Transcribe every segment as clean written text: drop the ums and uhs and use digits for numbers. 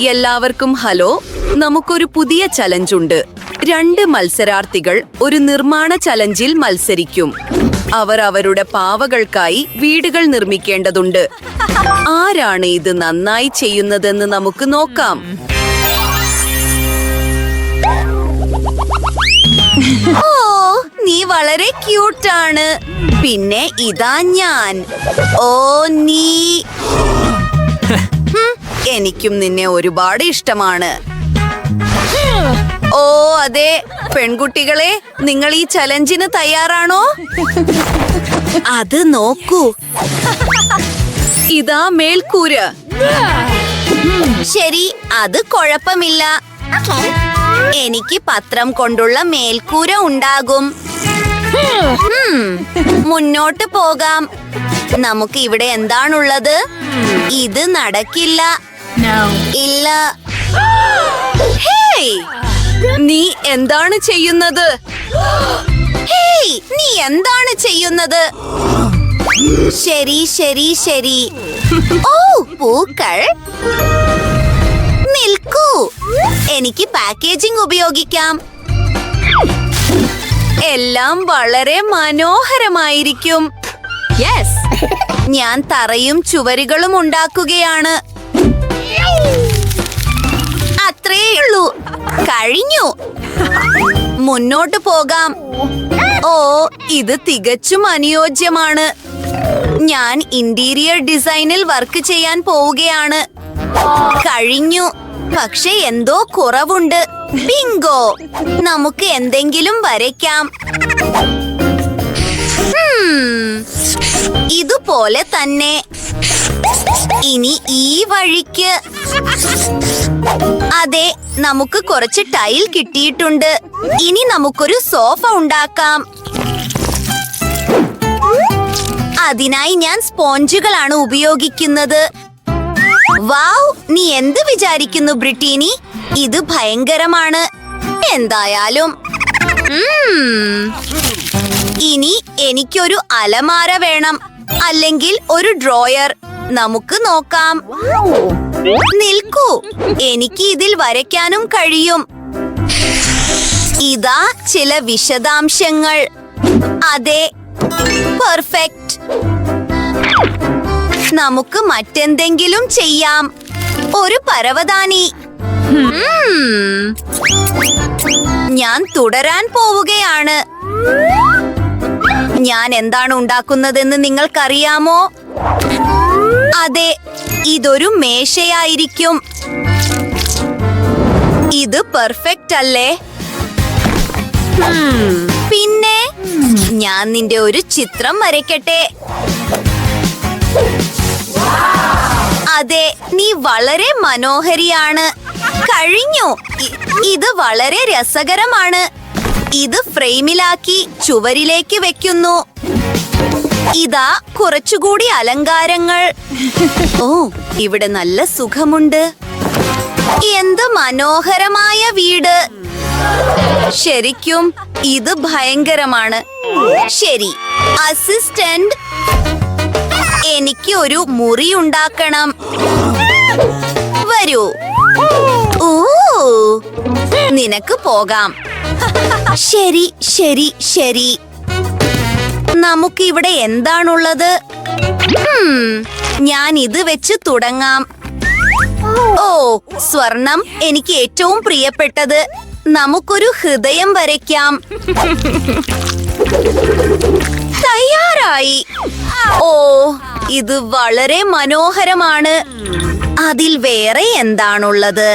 എല്ലാവർക്കും ഹലോ. നമുക്കൊരു പുതിയ ചലഞ്ച് ഉണ്ട്. 2 മത്സരാർത്ഥികൾ ഒരു നിർമ്മാണ ചലഞ്ചിൽ മത്സരിക്കും. അവർ അവരുടെ പാവകൾക്കായി വീടുകൾ നിർമ്മിക്കേണ്ടതുണ്ട്. ആരാണ് ഇത് നന്നായി ചെയ്യുന്നതെന്ന് നമുക്ക് നോക്കാം. ഓ, നീ വളരെ ക്യൂട്ടാണ്. പിന്നെ ഇതാ ഞാൻ. ഓ, നീ എനിക്കും നിന്നെ ഒരുപാട് ഇഷ്ടമാണ്. ഓ അതെ, പെൺകുട്ടികളെ, നിങ്ങൾ ഈ ചലഞ്ചിന് തയ്യാറാണോ? അത് നോക്കൂ, ഇതാ മേൽക്കൂര. ശരി, അത് കുഴപ്പമില്ല. എനിക്ക് പത്രം കൊണ്ടുള്ള മേൽക്കൂര ഉണ്ടാകും. മുന്നോട്ട് പോകാം. നമുക്ക് ഇവിടെ എന്താണുള്ളത്? ഇത് നടക്കില്ല. ഇല്ല. ഹേയ്, നീ എന്താണ് ചെയ്യുന്നത്? ഹേയ്, നീ എന്താണ് ചെയ്യുന്നത്? ശരി ശരി ശരി. ഓ, പൂക്കൾ. നിൽക്കൂ, എനിക്ക് പാക്കേജിംഗ് ഉപയോഗിക്കാം. എല്ലാം വളരെ മനോഹരമായിരിക്കും. ഞാൻ തറയും ചുവരുകളും ഉണ്ടാക്കുകയാണ്. അത്രേയുള്ളൂ, കഴിഞ്ഞു. മുന്നോട്ട് പോകാം. ഓ, ഇത് തികച്ചും അനുയോജ്യമാണ്. ഞാൻ ഇന്റീരിയർ ഡിസൈനിൽ വർക്ക് ചെയ്യാൻ പോവുകയാണ്. കഴിഞ്ഞു, പക്ഷെ എന്തോ കുറവുണ്ട്. ബിങ്കോ, നമുക്ക് എന്തെങ്കിലും വരയ്ക്കാം. ഇതുപോലെ തന്നെ. ഇനി ഈ വഴിക്ക്. അതെ, നമുക്ക് കുറച്ച് ടൈൽ കിട്ടിയിട്ടുണ്ട്. ഇനി നമുക്കൊരു സോഫ ഉണ്ടാക്കാം. അതിനായി ഞാൻ സ്പോഞ്ചുകളാണ് ഉപയോഗിക്കുന്നത്. വാവ്, നീ എന്ത് വിചാരിക്കുന്നു ബ്രിട്ടീനി? ഇത് ഭയങ്കരമാണ്. എന്തായാലും ഇനി എനിക്കൊരു അലമാര വേണം, അല്ലെങ്കിൽ ഒരു ഡ്രോയർ. നമുക്ക് നോക്കാം. നിൽക്കൂ, എനിക്ക് ഇതിൽ വരയ്ക്കാനും കഴിയും. ഇതാ ചില വിശദാംശങ്ങൾ. അതെ, പെർഫെക്റ്റ്. നമുക്ക് മറ്റെന്തെങ്കിലും ചെയ്യാം. ഒരു പരവതാനി. ഞാൻ തുടരാൻ പോവുകയാണ്. ഞാൻ എന്താണ് ഉണ്ടാക്കുന്നതെന്ന് നിങ്ങൾക്കറിയാമോ? അതെ, ഇതൊരു മേശയായിരിക്കും. ഇത് പെർഫെക്റ്റ് അല്ലേ? പിന്നെ ഞാൻ നിന്റെ ഒരു ചിത്രം വരയ്ക്കട്ടെ. അതെ, നീ വളരെ മനോഹരിയാണ്. കഴിഞ്ഞു. ഇത് വളരെ രസകരമാണ്. ഇത് ഫ്രെയിമിലാക്കി ചുവരിലേക്ക് വെക്കുന്നു. ഇതാ കുറച്ചുകൂടി അലങ്കാരങ്ങൾ. ഓ, ഇവിടെ നല്ല സുഖമുണ്ട്. എന്ത് മനോഹരമായ വീട്. ശരിക്കും ഇത് ഭയങ്കരമാണ്. ശരി, അസിസ്റ്റന്റ്, എനിക്ക് ഒരു മുറി ഉണ്ടാക്കണം. വരൂ. ഓ, നിനക്ക് പോകാം. ശരി ശരി ശരി. നമുക്കിവിടെ എന്താണുള്ളത്? ഞാൻ ഇത് വെച്ച് തുടങ്ങാം. ഓ, സ്വർണം എനിക്ക് ഏറ്റവും പ്രിയപ്പെട്ടത്. നമുക്കൊരു ഹൃദയം വരയ്ക്കാം. തയ്യാറായി. ഓ, ഇത് വളരെ മനോഹരമാണ്. അതിൽ വേറെ എന്താണുള്ളത്?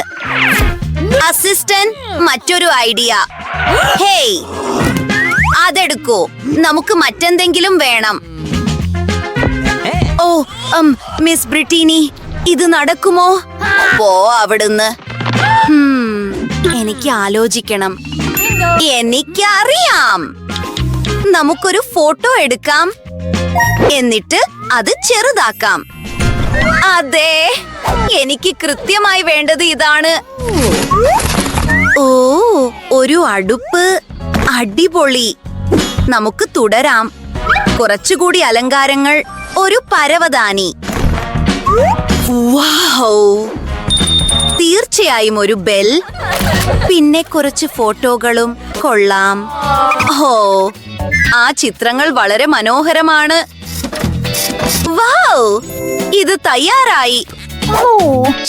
അസിസ്റ്റന്റ്, മറ്റൊരു ഐഡിയ. ഹേയ്, അതെടുക്കൂ. നമുക്ക് മറ്റെന്തെങ്കിലും വേണം. ഓ, മിസ് ബ്രിട്ടീനി, ഇത് നടക്കുമോ? പോ അവിടുന്ന്. എനിക്ക് ആലോചിക്കണം. എനിക്കറിയാം. നമുക്കൊരു ഫോട്ടോ എടുക്കാം, എന്നിട്ട് അത് ചെറുതാക്കാം. അതെ, എനിക്ക് കൃത്യമായി വേണ്ടത് ഇതാണ്. ഓ, ഒരു അടുപ്പ്. അടിപൊളി. നമുക്ക് തുടരാം. കുറച്ചുകൂടി അലങ്കാരങ്ങൾ. ഒരു പരവതാനി. വൗ! തീർച്ചയായും ഒരു ബെൽ, പിന്നെ കുറച്ച് ഫോട്ടോകളും. കൊള്ളാം. ഓ, ആ ചിത്രങ്ങൾ വളരെ മനോഹരമാണ്. വൗ, ഇത് തയ്യാറായി.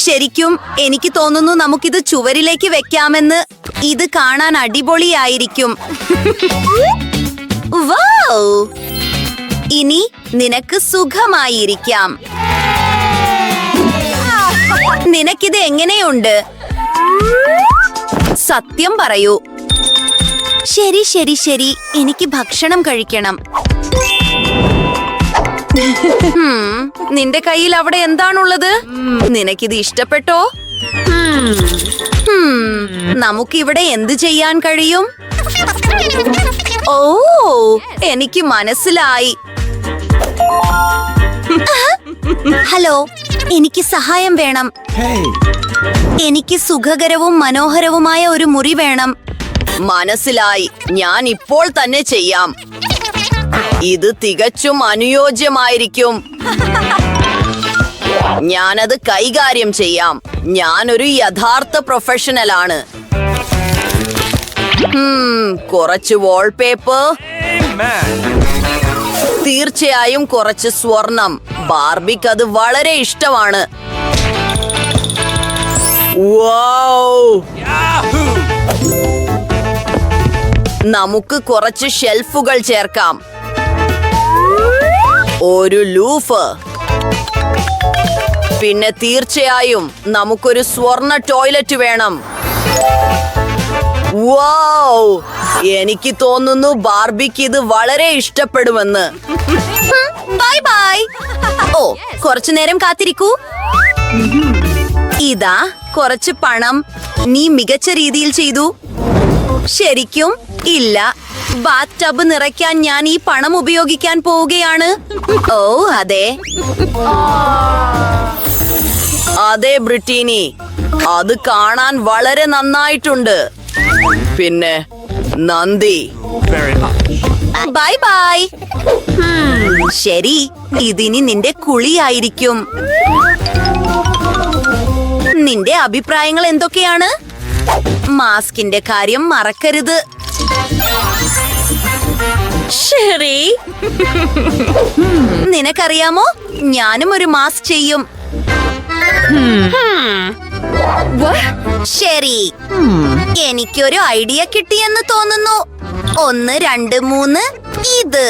ശരിക്കും എനിക്ക് തോന്നുന്നു നമുക്കിത് ചുവരിലേക്ക് വെക്കാമെന്ന്. ഇത് കാണാൻ അടിപൊളിയായിരിക്കും. വൗ, ഇനി നിനക്ക് സുഖമായിരിക്കാം. നിനക്കിത് എങ്ങനെയുണ്ട്? സത്യം പറയൂ. ശരി ശരി ശരി, എനിക്ക് ഭക്ഷണം കഴിക്കണം. നിന്റെ കയ്യിൽ അവിടെ എന്താണുള്ളത്? നിനക്കിത് ഇഷ്ടപ്പെട്ടോ? നമുക്കിവിടെ എന്ത് ചെയ്യാൻ കഴിയും? ഓ, എനിക്ക് മനസ്സിലായി. ഹലോ, എനിക്ക് സഹായം വേണം. എനിക്ക് സുഖകരവും മനോഹരവുമായ ഒരു മുറി വേണം. മനസ്സിലായി, ഞാൻ ഇപ്പോൾ തന്നെ ചെയ്യാം. ഇത് തികച്ചും അനുയോജ്യമായിരിക്കും. ഞാനത് കൈകാര്യം ചെയ്യാം. ഞാനൊരു യഥാർത്ഥ പ്രൊഫഷണലാണ്. കുറച്ച് വാൾപേപ്പർ, തീർച്ചയായും കുറച്ച് സ്വർണം. ബാർബിക്ക് അത് വളരെ ഇഷ്ടമാണ്. നമുക്ക് കുറച്ച് ഷെൽഫുകൾ ചേർക്കാം. ഒരു ലൂഫ്. പിന്നെ തീർച്ചയായും നമുക്കൊരു സ്വർണ്ണ ടോയ്ലറ്റ് വേണം. വൗ, എനിക്ക് തോന്നുന്നു ബാർബിക്ക് ഇത് വളരെ ഇഷ്ടപ്പെടുമെന്ന്. Bye bye. ഓ, കുറച്ചു നേരം കാത്തിരിക്കൂ. ഇതാ കുറച്ച് പണം. നീ മികച്ച രീതിയിൽ ചെയ്തു. ശരിക്കും ഇല്ല. ബാത്ത് ടബ് നിറയ്ക്കാൻ ഞാൻ ഈ പണം ഉപയോഗിക്കാൻ പോവുകയാണ്. ഓ അതെ അതെ ബ്രിട്ടീനി, അത് കാണാൻ വളരെ നന്നായിട്ടുണ്ട്. പിന്നെ നന്ദി. Bye bye. ശരി, ഇതിനി നിന്റെ കുളിയായിരിക്കും. നിന്റെ അഭിപ്രായങ്ങൾ എന്തൊക്കെയാണ്? മാസ്കിന്റെ കാര്യം മറക്കരുത്. ശരി, നിനക്കറിയാമോ, ഞാനും ഒരു മാസ്ക് ചെയ്യും. ശരി, എനിക്കൊരു ഐഡിയ കിട്ടിയെന്ന് തോന്നുന്നു. 1 2 3. ഇത്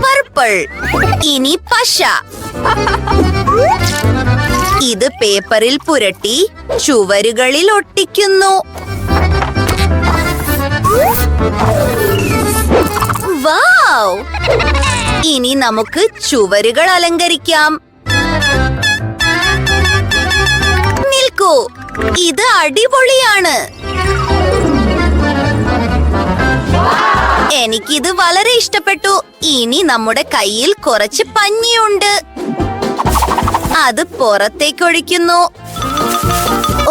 പർപ്പിൾ. ഇനി പശ. ഇത് പേപ്പറിൽ പുരട്ടി ചുവരുകളിൽ ഒട്ടിക്കുന്നു. വൗ, ഇനി നമുക്ക് ചുവരുകൾ അലങ്കരിക്കാം. നിൽക്കൂ, ഇത് അടിപൊളിയാണ്. എനിക്കിത് വളരെ ഇഷ്ടപ്പെട്ടു. ഇനി നമ്മുടെ കയ്യിൽ കുറച്ച് പഞ്ഞിയുണ്ട്. അത് പുറത്തേക്കൊഴിക്കുന്നു.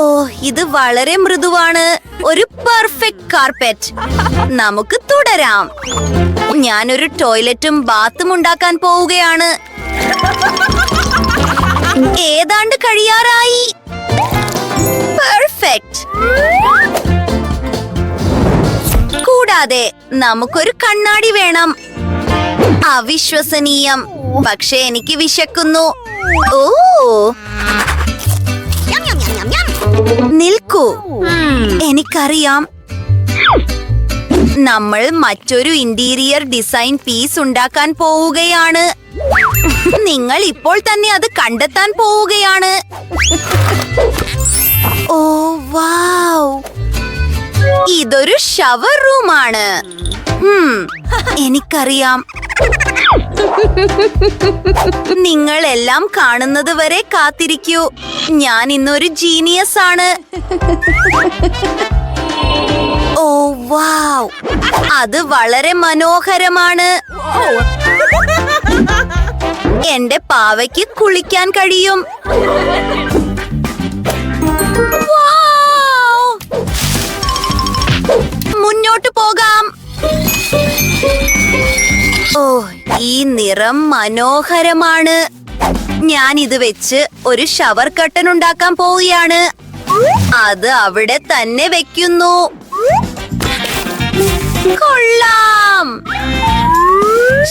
ഓ, ഇത് വളരെ മൃദുവാണ്. ഒരു പെർഫെക്റ്റ് കാർപ്പറ്റ്. നമുക്ക് തുടരാം. ഞാനൊരു ടോയ്ലറ്റും ബാത്തും ഉണ്ടാക്കാൻ പോവുകയാണ്. ഏതാണ്ട് കഴിയാറായി. പെർഫെക്റ്റ്. കൂടാതെ നമുക്കൊരു കണ്ണാടി വേണം. അവിശ്വസനീയം, പക്ഷെ എനിക്ക് വിശക്കുന്നു. ഓ, നിൽക്കൂ, എനിക്കറിയാം. നമ്മൾ മറ്റൊരു ഇന്റീരിയർ ഡിസൈൻ പീസ് ഉണ്ടാക്കാൻ പോവുകയാണ്. നിങ്ങൾ ഇപ്പോൾ തന്നെ അത് കണ്ടെത്താൻ പോവുകയാണ്. ഓ വൗ, ഇതൊരു ഷവർ റൂമാണ്. എനിക്കറിയാം. നിങ്ങൾ എല്ലാം കാണുന്നത് വരെ കാത്തിരിക്കൂ. ഞാൻ ഇന്നൊരു ജീനിയസ് ആണ്. ഓ വൗ, അത് വളരെ മനോഹരമാണ്. എന്റെ പാവയ്ക്ക് കുളിക്കാൻ കഴിയും. മുന്നോട്ട് പോകാം. ഓ, ഈ നിറം മനോഹരമാണ്. ഞാൻ ഇത് വെച്ച് ഒരു ഷവർ കർട്ടൻ ഉണ്ടാക്കാൻ പോവുകയാണ്. അത് അവിടെ തന്നെ വെക്കുന്നു. കൊള്ളാം.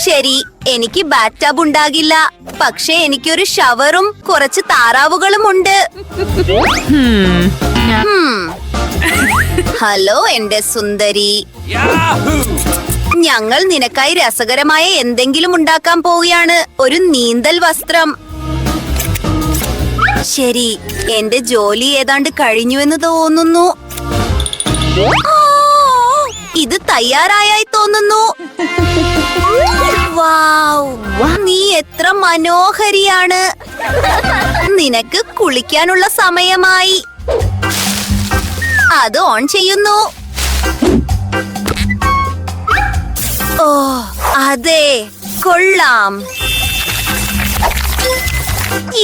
ശരി, എനിക്ക് ബാത്ടബ് ഉണ്ടാകില്ല, പക്ഷെ എനിക്കൊരു ഷവറും കുറച്ച് താറാവുകളും ഉണ്ട്. ഹലോ എന്റെ സുന്ദരി, ഞങ്ങൾ നിനക്കായി രസകരമായ എന്തെങ്കിലും ഉണ്ടാക്കാൻ പോവുകയാണ്. ഒരു നീന്തൽ വസ്ത്രം. ശരി, എന്റെ ജോലി ഏതാണ്ട് കഴിഞ്ഞുവെന്ന് തോന്നുന്നു. ഇത് തയ്യാറായി തോന്നുന്നു. വൗ, നീ എത്ര മനോഹരിയാണ്. നിനക്ക് കുളിക്കാനുള്ള സമയമായി. അത് ഓൺ ചെയ്യുന്നു. ഓ അതെ, കൊള്ളാം.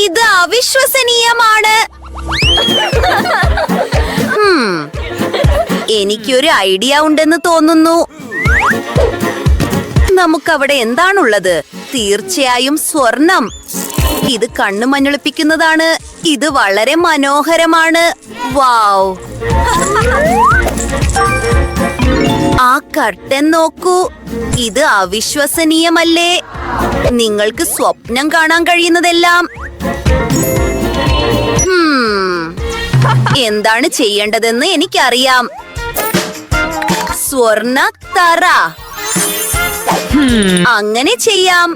ഇത് അവിശ്വസനീയമാണ്. എനിക്കൊരു ഐഡിയ ഉണ്ടെന്ന് തോന്നുന്നു. നമുക്കവിടെ എന്താണുള്ളത്? തീർച്ചയായും സ്വർണം. ഇത് കണ്ണു മഞ്ഞളിപ്പിക്കുന്നതാണ്. ഇത് വളരെ മനോഹരമാണ്. വാവ്, ആ കർട്ടൻ നോക്കൂ. ഇത് അവിശ്വസനീയമല്ലേ? നിങ്ങൾക്ക് സ്വപ്നം കാണാൻ കഴിയുന്നതെല്ലാം. എന്താണ് ചെയ്യേണ്ടതെന്ന് എനിക്കറിയാം. സ്വർണ തറ. അങ്ങനെ ചെയ്യാം.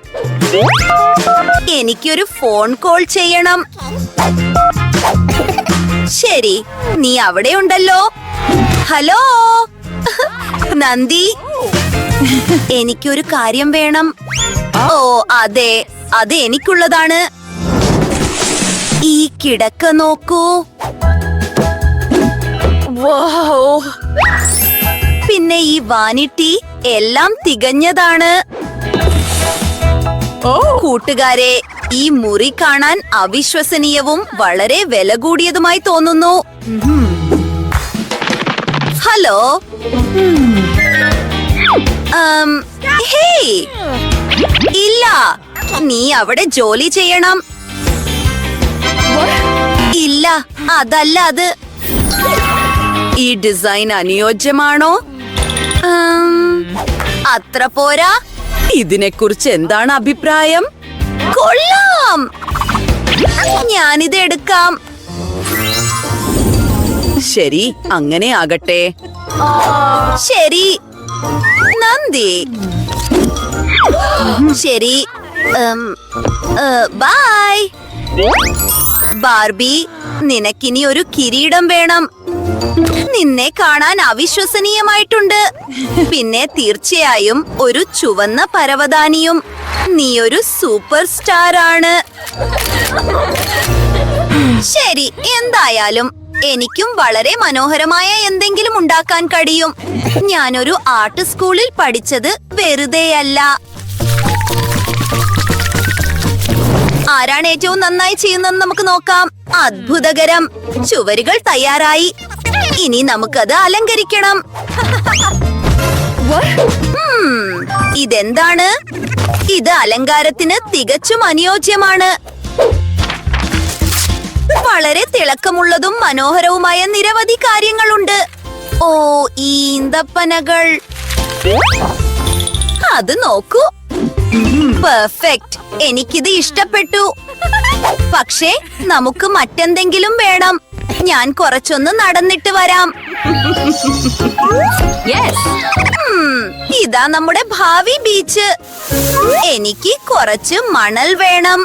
എനിക്കൊരു ഫോൺ കോൾ ചെയ്യണം. ശരി, നീ അവിടെ ഉണ്ടല്ലോ. ഹലോ നന്ദി, എനിക്കൊരു കാര്യം വേണം. ഓ അതെ, അത് എനിക്കുള്ളതാണ്. ഈ കിടക്ക നോക്കൂ. പിന്നെ ഈ വാനിറ്റി എല്ലാം തികഞ്ഞതാണ്. കൂട്ടുകാരെ, ഈ മുറി കാണാൻ അവിശ്വസനീയവും വളരെ വില കൂടിയതുമായി തോന്നുന്നു. ഹലോ. ഹേയ്, ഇല്ല, നീ അവിടെ ജോലി ചെയ്യണം. ഇല്ല, അതല്ല അത്. ഈ ഡിസൈൻ അനുയോജ്യമാണോ? അത്ര പോരാ. ഇതിനെക്കുറിച്ച് എന്താണ് അഭിപ്രായം? കൊള്ളാം, ഞാനിത് എടുക്കാം. ശരി, അങ്ങനെ ആകട്ടെ. ശരി നന്ദി. ശരി, ബൈ. ബാർബി, നിനക്കിനി ഒരു കിരീടം വേണം. നിന്നെ കാണാൻ അവിശ്വസനീയമായിട്ടുണ്ട്. പിന്നെ തീർച്ചയായും ഒരു ചുവന്ന പരവതാനിയും. നീ ഒരു സൂപ്പർ സ്റ്റാർ ആണ്. ശരി, എന്തായാലും എനിക്കും വളരെ മനോഹരമായ എന്തെങ്കിലും ഉണ്ടാക്കാൻ കഴിയും. ഞാനൊരു ആർട്ട് സ്കൂളിൽ പഠിച്ചത് വെറുതെയല്ല. ആരാണ് ഏറ്റവും നന്നായി ചെയ്യുന്നതെന്ന് നമുക്ക് നോക്കാം. അത്ഭുതകരം. ചുവരുകൾ തയ്യാറായി. ഇനി നമുക്കത് അലങ്കരിക്കണം. ഇതെന്താണ്? ഇത് അലങ്കാരത്തിന് തികച്ചും അനുയോജ്യമാണ്. വളരെ തിളക്കമുള്ളതും മനോഹരവുമായ നിരവധി കാര്യങ്ങളുണ്ട്. ഓ, ഈന്തപ്പനകൾ. അത് നോക്കൂ. പെർഫെക്റ്റ്. എനിക്കിത് ഇഷ്ടപ്പെട്ടു. പക്ഷേ നമുക്ക് മറ്റെന്തെങ്കിലും വേണം. ഞാൻ കുറച്ചൊന്ന് നടന്നിട്ട് വരാം. ഇതാ നമ്മുടെ ഭാവി ബീച്ച്. എനിക്ക് കുറച്ച് മണൽ വേണം.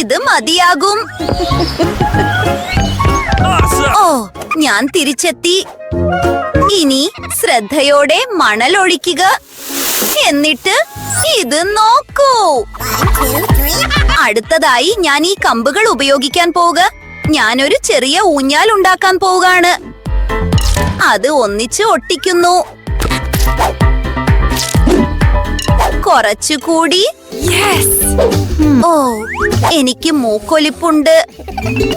ഇത് മതിയാകും. ഓ, ഞാൻ തിരിച്ചെത്തി. ഇനി ശ്രദ്ധയോടെ മണൽ ഒഴിക്കുക. എന്നിട്ട് ഇത് നോക്കൂ. അടുത്തതായി ഞാൻ ഈ കമ്പുകൾ ഉപയോഗിക്കാൻ പോവുക. ഞാനൊരു ചെറിയ ഊഞ്ഞാൽ ഉണ്ടാക്കാൻ പോവുകയാണ്. അത് ഒന്നിച്ച് ഒട്ടിക്കുന്നു. കുറച്ചുകൂടി. ഓ, എനിക്ക് മൂക്കൊലിപ്പുണ്ട്.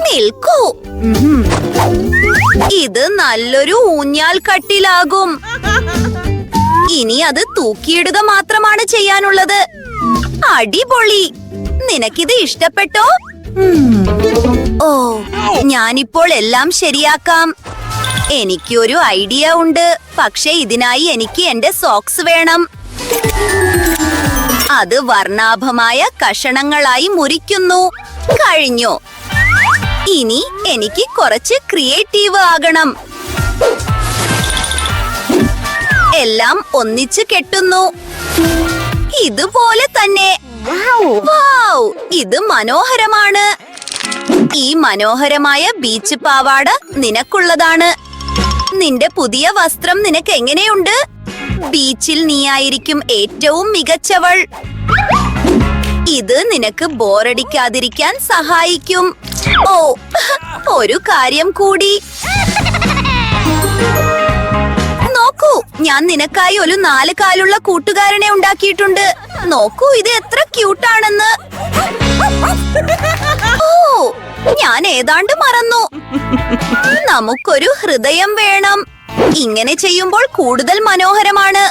നിൽക്കൂ. ഇത് നല്ലൊരു ഊഞ്ഞാൽ കട്ടിലാകും. ഇനി അത് തൂക്കിയിടുക മാത്രമാണ് ചെയ്യാനുള്ളത്. അടിപൊളി. നിനക്കിത് ഇഷ്ടപ്പെട്ടോ? ഓ, ഞാനിപ്പോൾ എല്ലാം ശരിയാക്കാം. എനിക്കൊരു ഐഡിയ ഉണ്ട്. പക്ഷെ ഇതിനായി എനിക്ക് എന്റെ സോക്സ് വേണം. അത് വർണ്ണാഭമായ കഷണങ്ങളായി മുറിക്കുന്നു. കഴിഞ്ഞു. ഇനി എനിക്ക് കുറച്ച് ക്രിയേറ്റീവ് ആകണം. എല്ലാം ഒന്നിച്ച് കെട്ടുന്നു. ഇതുപോലെ തന്നെ. വൗ, ഇത് മനോഹരമാണ്. ഈ മനോഹരമായ ബീച്ച് പാവാട നിനക്കുള്ളതാണ്. നിന്റെ പുതിയ വസ്ത്രം നിനക്ക് എങ്ങനെയുണ്ട്? ബീച്ചിൽ നീയായിരിക്കും ഏറ്റവും മികച്ചവൾ. ഇത് നിനക്ക് ബോറടിക്കാതിരിക്കാൻ സഹായിക്കും. ഓ, ഒരു കാര്യം കൂടി. നോക്കൂ, ഞാൻ നിനക്കായി ഒരു 4 കാലുള്ള കൂട്ടുകാരനെ ഉണ്ടാക്കിയിട്ടുണ്ട്. നോക്കൂ, ഇത് എത്ര ക്യൂട്ടാണെന്ന്. ഓ, ഞാൻ ഏതാണ്ട് മറന്നു. നമുക്കൊരു ഹൃദയം വേണം. ഇങ്ങനെ ചെയ്യുമ്പോൾ കൂടുതൽ മനോഹരമാണ്.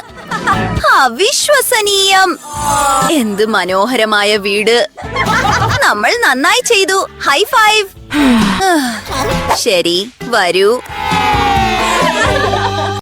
അവിശ്വസനീയം. എന്ത് മനോഹരമായ വീട്. നമ്മൾ നന്നായി ചെയ്തു. High five. ശരി, വരൂ.